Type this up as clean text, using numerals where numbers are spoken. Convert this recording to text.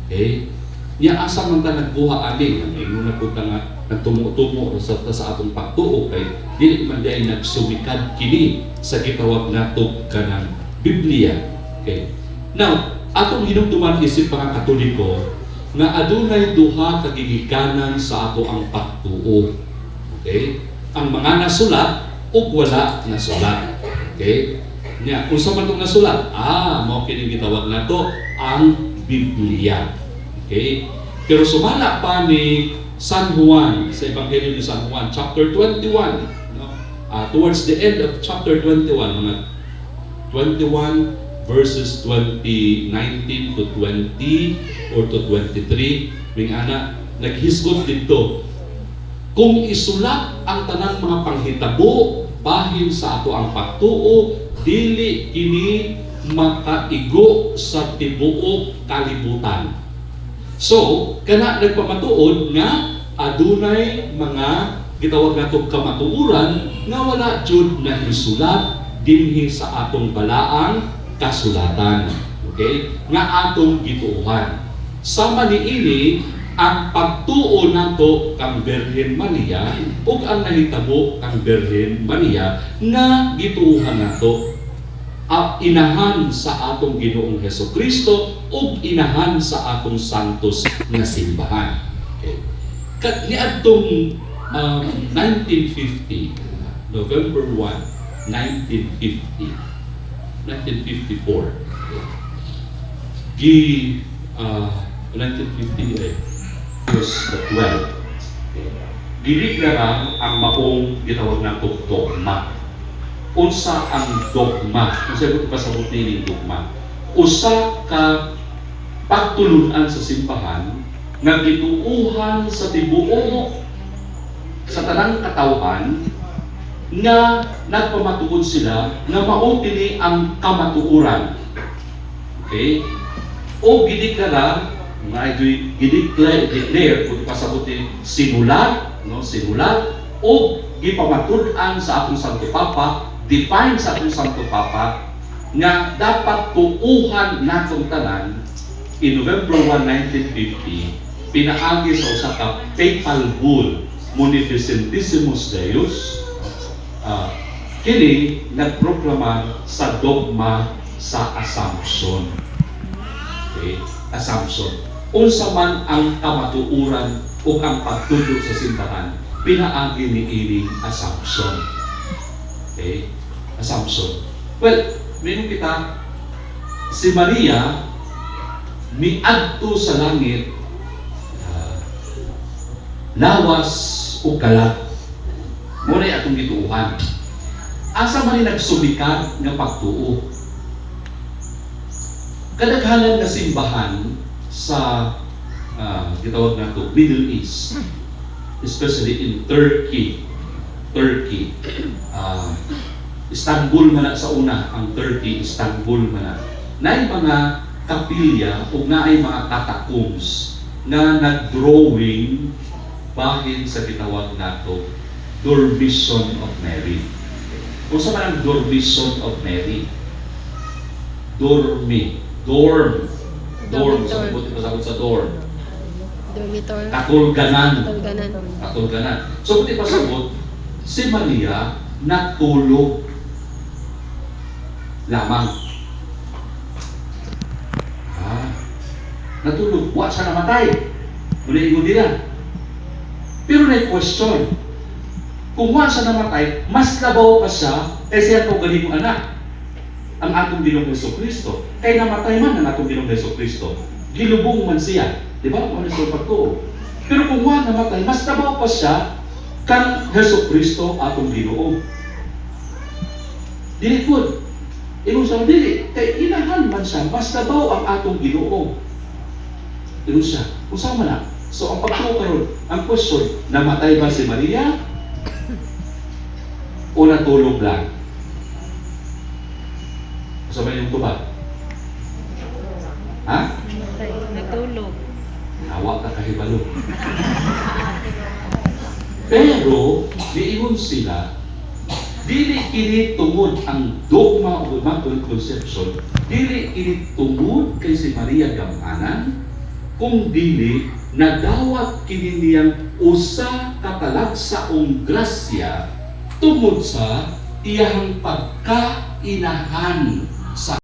Okay? Niya asa man ta nagbuha ani, ingon na po ta nga nagtumo-tumo sa atong pagtuo kay dili man diay nagsumikad kini sa gitawag nato kanang Biblia. Okay? Now, atong hinumduman isip mga Katoliko nga adunay duha ka gigikanan sa ato ang pagtuo. Okay? Ang mga nasulat ug wala nasulat. Okay? Nya, kung sa man itong nasulat, mao kini gitawag nato ang Biblia. Okay? Pero sumala pa ni San Juan sa Ebanghelyo ni San Juan, chapter 21, no? Towards the end of chapter 21, mga 21 verses 19 to 20 or to 23, may ana naghisgot dito. Kung isulat ang tanang mga panghitabo bahin sa ato ang pagtuo, dili kini makaigo sa tibuok kalibutan. So, kana nagpamatuod nga adunay mga gitawag natong kamatuoran nga wala jud na isulat dinhi sa atong balaang kasulatan. Okay? Nga atong gituohan. Sama niini ang pagtuo nato kang Birhen Maria ug ang nahitabo kang Birhen Maria nga gituohan nato inahan sa atong Ginoong Hesukristo ug inahan sa atong santos nga simbahan. Okay. Niadtong 1950, November 1, 1950, 1954, 1950 Pius XII, diniklara ang maong gitawag na dogma. Unsa ang dogma? Unsa ko pasabot ni dogma? Usa ka pagtulunan sa simbahan nga gituuhan sa tibuok sa tanang katawhan nga nagpamatuod sila nga mao kini ang kamatuoran. Okay? O gideklara nga declare kung pasabot ni simulat, no, simulat o gipamatud-an sa atong Santo Papa, define sa atong Santo Papa nga dapat tuuhan natong tanan in November 1, 1950 pinaagi sa usa ka papal bull Munificentissimus Deus kini nagproklama sa dogma sa Assumption. Okay? Assumption. Unsa man ang kamatuoran o ang pagtudlo sa simbahan, pinaagi ni ining Assumption. Okay? Assumption. Well, meron kita, si Maria miadto sa langit lawas o kalat. Muna atong gituuhan. Asa man nagsumikat nga pagtuo. Kadaghanan nga simbahan sa gitawag nato Middle East, especially in Turkey. Istanbul man sa una, ang Turkey, Istanbul man. Naay mga kapilya o naay mga catacombs na nag-drawing bahin sa gitawag nato Dormition of Mary. Kung sa man ang Dormition of Mary? Dorm. Sagot sa dorm. Dormitory. Katulganan. Katulganan. So, buti pasabot, si Maria natulog lamang. Natulog. Wa siya namatay. Muna ingon nila. Pero na-question. Kung wa siya namatay, mas labaw pa siya kaysa siya itong galing anak. Ang atong Ginoong Hesukristo. Kay namatay man ang atong Ginoong Hesukristo. Gilubong man siya. Di ba? Kung ano siya pagtuo. Pero kung wa namatay, mas labaw pa siya kang Hesukristo atong Ginoo. Dili po. Ingon siya, dili. Kay inahan man siya, mas labaw ang atong Ginoo. Ingon siya. Kung saan man na. So, ang pagtuo karon, ang question, namatay ba si Maria? O natulog lang? Kasama yung tubag? Ha? Natulog. Nawa ka kahibalo. Pero, diingon sila dili kini tungod ang dogma o Immaculate Conception, dili kini tungod kay si Maria Gamanan, kung dili nadawat kini niyang usa ka talagsaong grasya tungod sa iyang pagkainahan sa